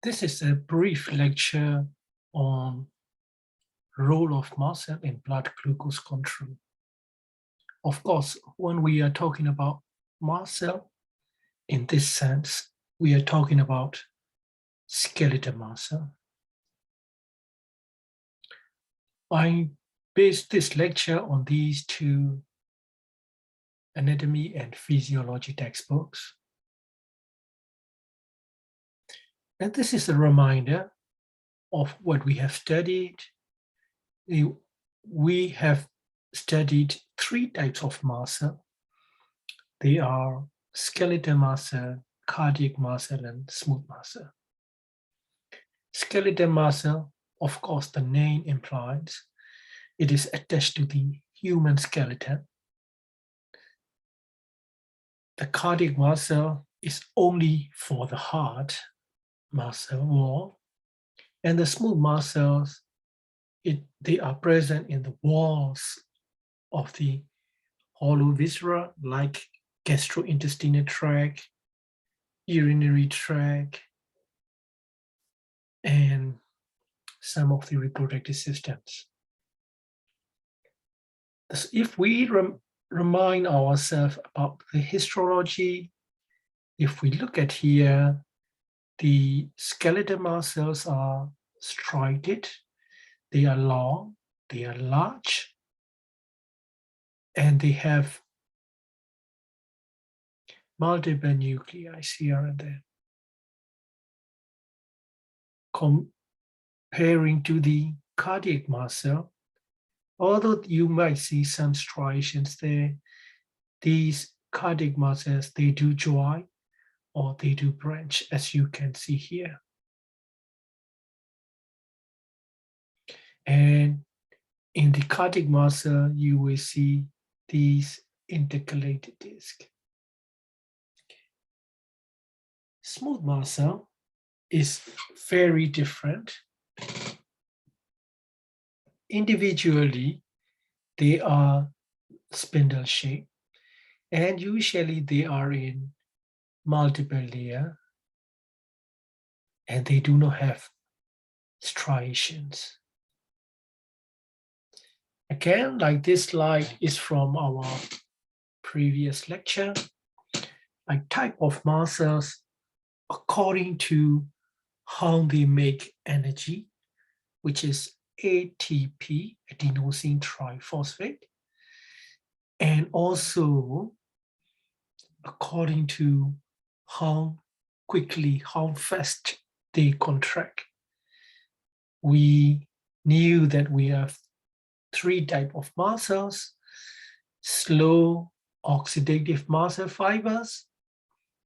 This is a brief lecture on role of mast cell in blood glucose control. Of course, when we are talking about mast cell, in this sense, we are talking about skeletal mast cell. I based this lecture on these two anatomy and physiology textbooks. And this is a reminder of what we have studied. We have studied three types of mast cell. They are skeletal mast cell, cardiac mast cell, and smooth mast cell. Skeletal mast cell, of course, the name implies it is attached to the human skeleton. The cardiac mast cell is only for the heart mast cell wall, and the smooth mast cells, they are present in the walls of the hollow viscera, like gastrointestinal tract, urinary tract, and some of the reproductive systems. If we remind ourselves about the histology, if we look at here, the skeletal mast cells are striated, they are long, they are large, and they have multiple nuclei here and there. Comparing to the cardiac mast cell, although you might see some striations there, these cardiac mast cells, they do join or they do branch, as you can see here. And in the cardiac mast cell, you will see these intercalated discs. Smooth mast cell is very different. Individually, they are spindle shaped, and usually they are in multiple layers, and they do not have striations. Again, like this slide is from our previous lecture, like type of mast cells according to how they make energy, which is ATP, adenosine triphosphate, and also according to how quickly, how fast they contract. We knew that we have three types of mast cells: slow oxidative mast cell fibers,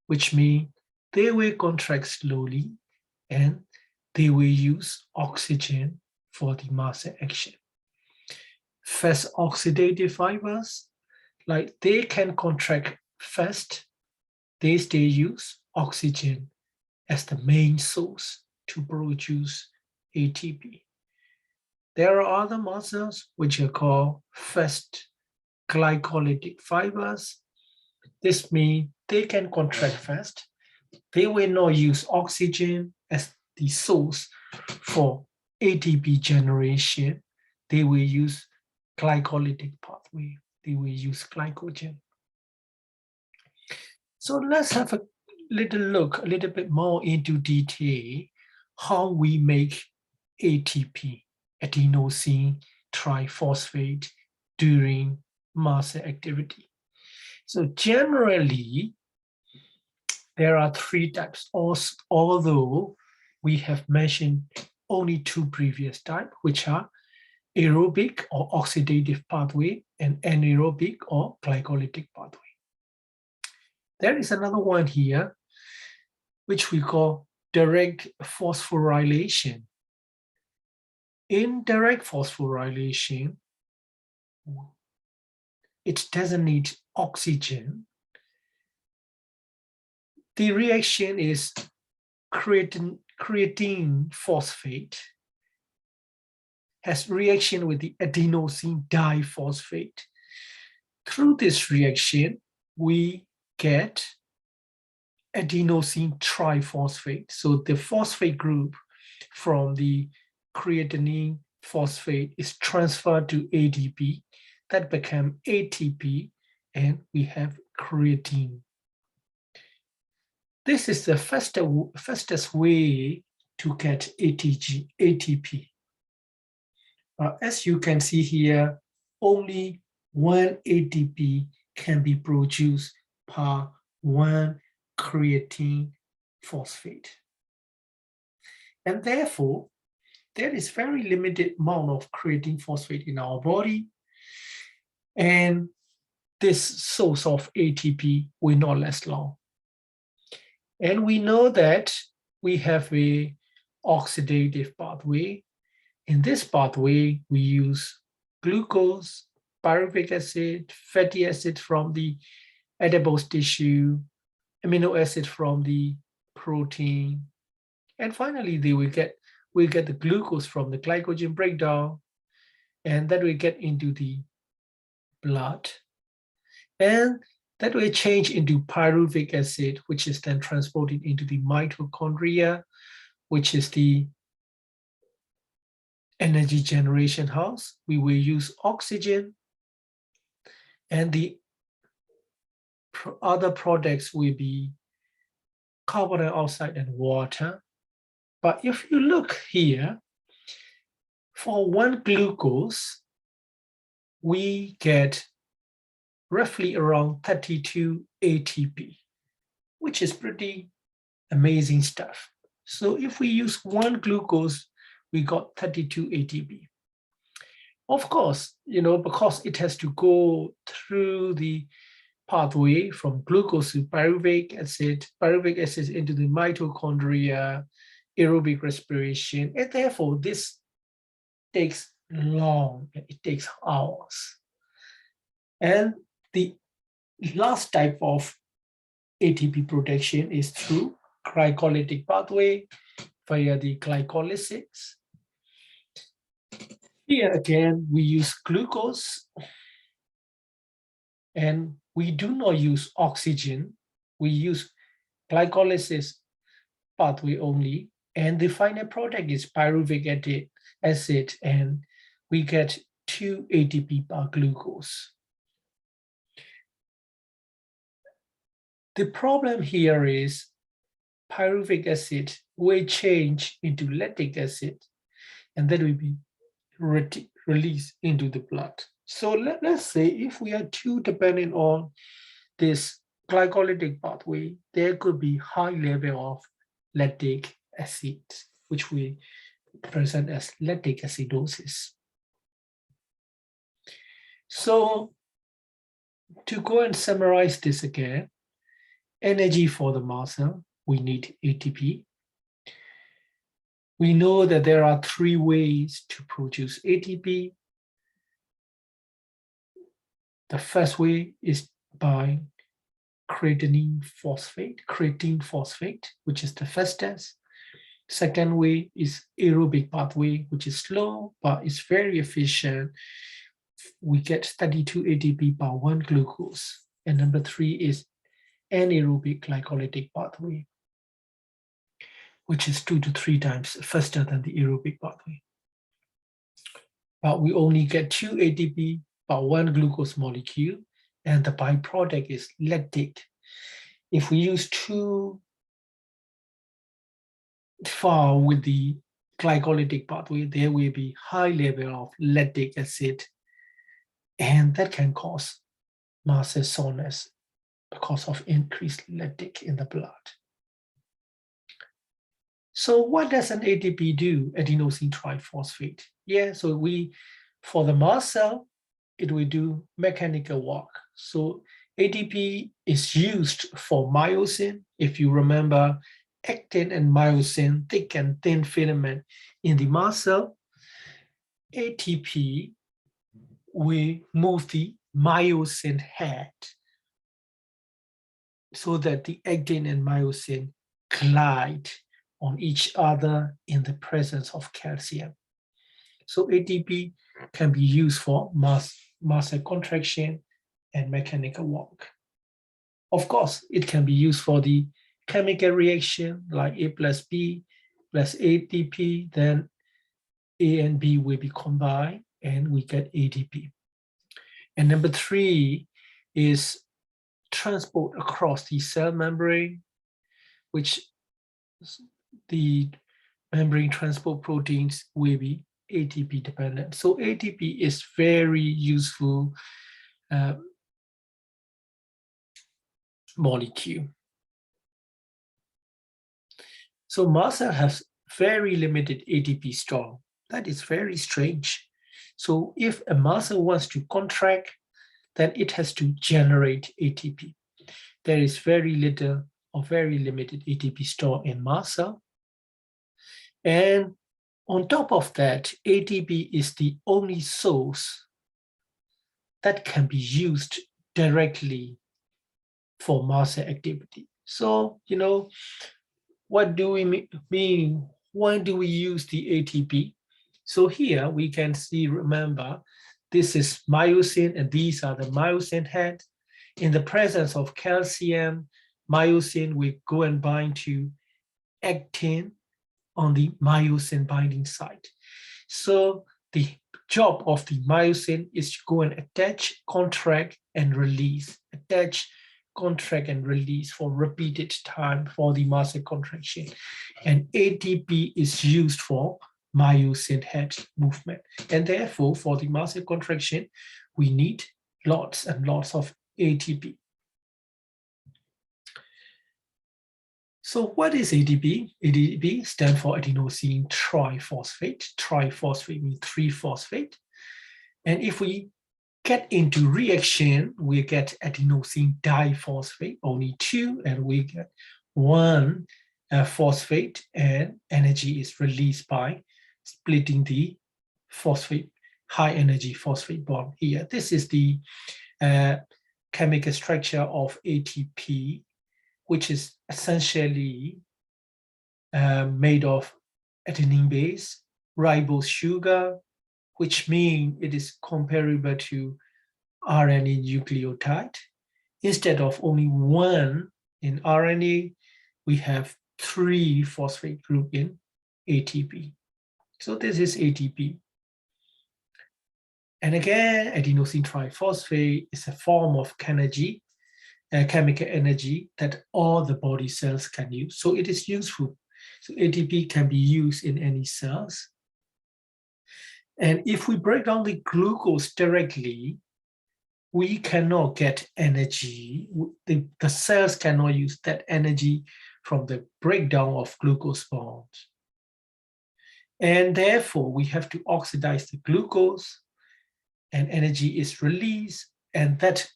which mean they will contract slowly and they will use oxygen for the mast cell action. Fast oxidative fibers, like they can contract fast, they use oxygen as the main source to produce ATP. There are other mast cells which are called fast glycolytic fibers. This means they can contract fast. They will not use oxygen as the source for ATP generation. They will use glycolytic pathway. They will use glycogen. So let's have a little look, a little bit more into detail, how we make ATP, adenosine triphosphate, during mast cell activity. So generally, there are three types, although we have mentioned only two previous types, which are aerobic or oxidative pathway and anaerobic or glycolytic pathway. There is another one here, which we call direct phosphorylation. In direct phosphorylation, it doesn't need oxygen. The reaction is creatine phosphate has reaction with the adenosine diphosphate. Through this reaction, we get adenosine triphosphate. So the phosphate group from the creatinine phosphate is transferred to ADP. That became ATP, and we have creatine. This is the fastest way to get ATP. As you can see here, only one ATP can be produced per one creatine phosphate. And therefore, there is very limited amount of creatine phosphate in our body. And this source of ATP will not last long. And we know that we have a oxidative pathway. In this pathway, we use glucose, pyruvic acid, fatty acid from the adipose tissue, amino acid from the protein, and finally we get the glucose from the glycogen breakdown, and that we get into the blood, and that will change into pyruvic acid, which is then transported into the mitochondria, which is the energy generation house. We will use oxygen, and the other products will be carbon dioxide and water. But if you look here, for one glucose, we get roughly around 32 ATP, which is pretty amazing stuff. So if we use one glucose, we got 32 ATP. Of course, because it has to go through the pathway from glucose to pyruvic acid into the mitochondria, aerobic respiration, and therefore this takes long, it takes hours. And the last type of ATP production is through glycolytic pathway via the glycolysis. Here again, we use glucose, and we do not use oxygen. We use glycolysis pathway only, and the final product is pyruvic acid, and we get 2 ATP per glucose. The problem here is pyruvic acid will change into lactic acid, and that will be released into the blood. So let's say if we are too dependent on this glycolytic pathway, there could be high level of lactic acid, which we present as lactic acidosis. So to go and summarize this again, energy for the muscle, we need ATP. We know that there are 3 ways to produce ATP. The first way is by creatine phosphate, which is the fastest. Second way is aerobic pathway, which is slow, but it's very efficient. We get 32 ATP per 1 glucose. And number 3 is anaerobic glycolytic pathway, which is 2 to 3 times faster than the aerobic pathway. But we only get 2 ATP per 1 glucose molecule, and the byproduct is lactic. If we use too far with the glycolytic pathway, there will be high level of lactic acid, and that can cause muscle soreness because of increased lactic in the blood. So what does an ATP do, adenosine triphosphate? Yeah, so for the mast cell, it will do mechanical work. So ATP is used for myosin. If you remember, actin and myosin, thick and thin filament in the mast cell, ATP will move the myosin head so that the actin and myosin collide on each other in the presence of calcium. So ATP can be used for muscle contraction and mechanical work. Of course, it can be used for the chemical reaction like A plus B plus ATP, then A and B will be combined and we get ATP. And number 3 is transport across the cell membrane, which the membrane transport proteins will be ATP dependent. So ATP is very useful molecule. So mast cell has very limited ATP store. That is very strange. So if a mast cell wants to contract, then it has to generate ATP. There is very little or very limited ATP store in mast cell. And on top of that, ATP is the only source that can be used directly for mast cell activity. So, what do we mean? Why do we use the ATP? So here we can see, remember, this is myosin and these are the myosin heads. In the presence of calcium, myosin will go and bind to actin on the myosin binding site. So the job of the myosin is to go and attach, contract, and release. Attach, contract, and release for repeated time for the mast cell contraction. And ATP is used for myosin head movement. And therefore, for the mast cell contraction, we need lots and lots of ATP. So what is ATP? ATP stands for adenosine triphosphate. Triphosphate means 3-phosphate. And if we get into reaction, we get adenosine diphosphate, only 2, and we get 1 phosphate, and energy is released by splitting the phosphate, high energy phosphate bond here. This is the chemical structure of ATP, which is essentially made of adenine base, ribose sugar, which means it is comparable to RNA nucleotide. Instead of only 1 in RNA, we have 3 phosphate group in ATP. So this is ATP. And again, adenosine triphosphate is a form of energy, chemical energy that all the body cells can use. So it is useful. So ATP can be used in any cells. And if we break down the glucose directly, we cannot get energy. The cells cannot use that energy from the breakdown of glucose bonds. And therefore, we have to oxidize the glucose, and energy is released, and that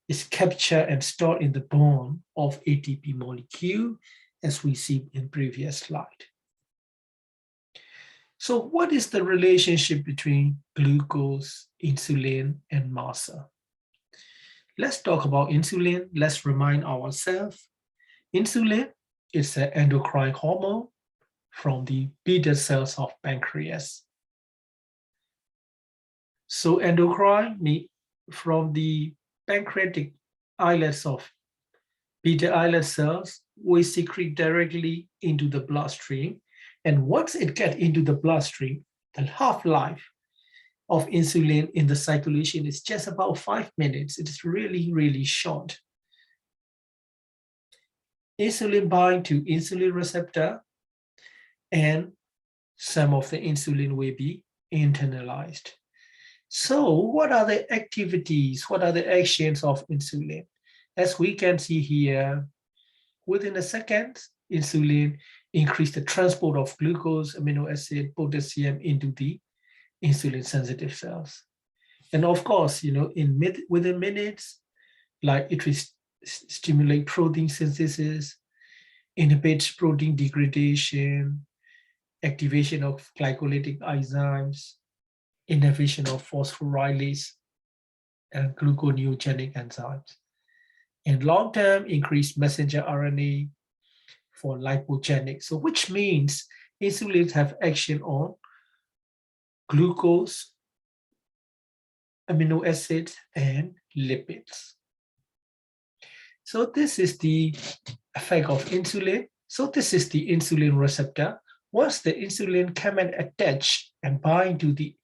is captured and stored in the bond of ATP molecule, as we see in previous slide. So what is the relationship between glucose, insulin, and mast cell? Let's talk about insulin. Let's remind ourselves. Insulin is an endocrine hormone from the beta cells of pancreas. So endocrine means from the pancreatic islets of beta islet cells, we secrete directly into the bloodstream. And once it gets into the bloodstream, the half-life of insulin in the circulation is just about 5 minutes. It is really, really short. Insulin binds to insulin receptor, and some of the insulin will be internalized. So what are the activities? What are the actions of insulin? As we can see here, within a second, insulin increases the transport of glucose, amino acid, potassium into the insulin-sensitive cells. And of course, within minutes, like it will stimulate protein synthesis, inhibits protein degradation, activation of glycolytic enzymes, inhibition of phosphorylase and gluconeogenic enzymes. In long term, increased messenger RNA for lipogenic. So which means insulins have action on glucose, amino acids, and lipids. So this is the effect of insulin. So this is the insulin receptor. Once the insulin come and attach and bind to the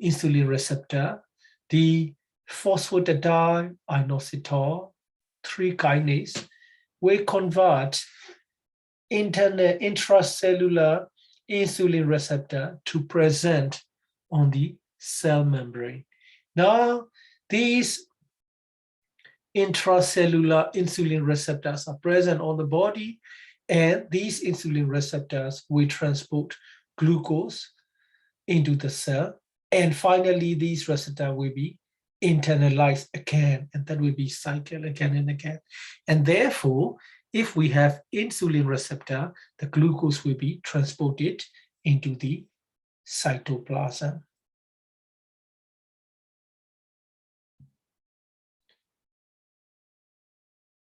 insulin receptor, the phosphatidylcholine inositol 3 kinase will convert internal intracellular insulin receptor to present on the cell membrane. Now, these intracellular insulin receptors are present on the body, and these insulin receptors will transport glucose into the cell. And finally, these receptors will be internalized again, and that will be cycled again and again. And therefore, if we have insulin receptor, the glucose will be transported into the cytoplasm.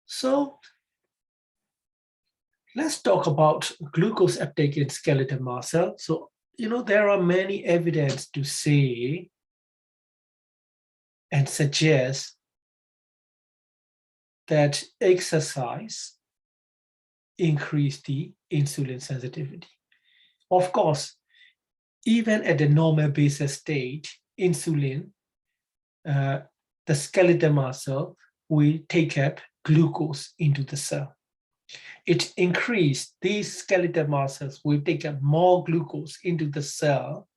So let's talk about glucose uptake in skeletal muscle. So, there are many evidence to say and suggest that exercise increase the insulin sensitivity. Of course, even at the normal basal state, insulin, the skeletal muscle will take up glucose into the cell. It increased, these skeletal muscles will take up more glucose into the cell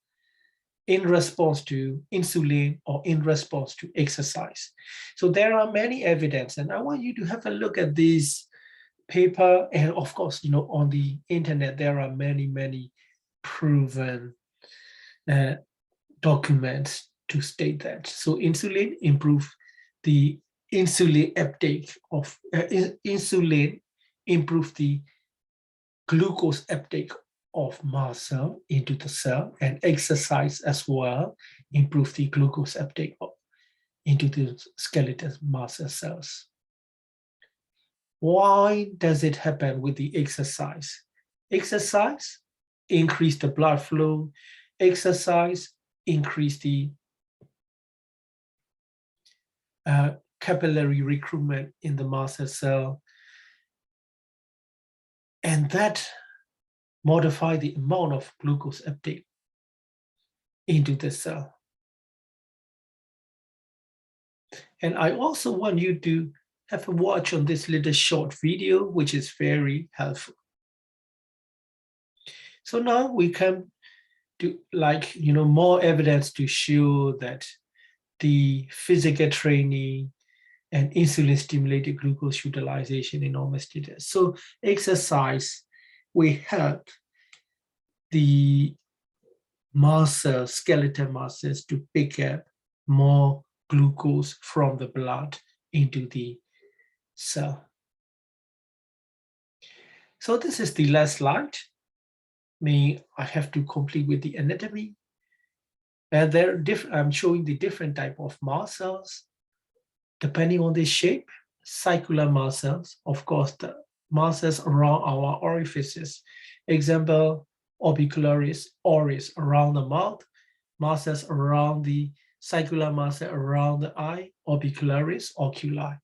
in response to insulin or in response to exercise. So there are many evidence, and I want you to have a look at this paper. And of course, on the internet, there are many proven documents to state that. So insulin improve the insulin uptake of insulin improve the glucose uptake of muscle into the cell, and exercise as well improve the glucose uptake into the skeletal muscle cells. Why does it happen with the exercise? Exercise increase the blood flow, exercise increase the capillary recruitment in the muscle cell, and that modify the amount of glucose uptake into the cell. And I also want you to have a watch on this little short video, which is very helpful. So now we come to more evidence to show that the physical training and insulin stimulated glucose utilization in homeostasis. So exercise will help the muscle, skeletal muscles to pick up more glucose from the blood into the cell. So this is the last slide. I have to complete with the anatomy. And I'm showing the different type of muscles depending on the shape. Circular muscles, of course, the muscles around our orifices. Example, orbicularis oris around the mouth, muscles around the circular muscle around the eye, orbicularis oculi.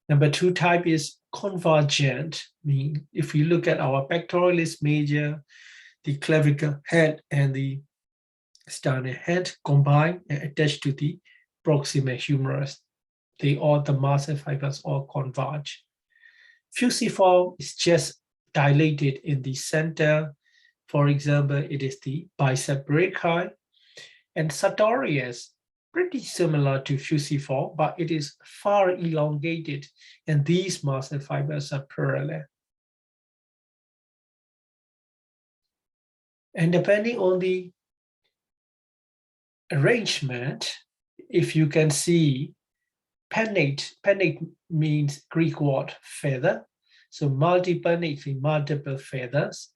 Number 2 type is convergent, meaning if you look at our pectoralis major, the clavicle head and the sternal head combine and attach to the proximal humerus. The muscle fibers all converge. Fusiform is just dilated in the center. For example, it is the bicep brachii. And sartorius, pretty similar to fusiform, but it is far elongated, and these muscle fibers are parallel. And depending on the arrangement, if you can see, pennate means Greek word feather. So multipennate means multiple feathers.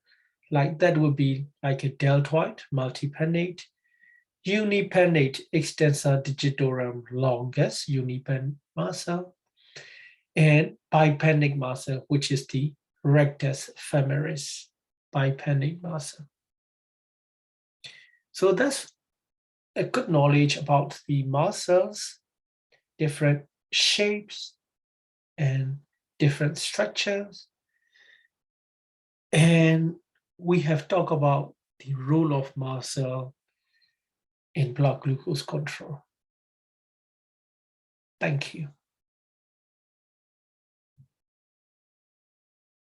Like that would be like a deltoid, multipennate. Unipennate, extensor digitorum longus, unipennate muscle. And bipennate muscle, which is the rectus femoris, bipennate muscle. So that's a good knowledge about the muscles, different shapes, and different structures. And we have talked about the role of mast cell in blood glucose control. Thank you.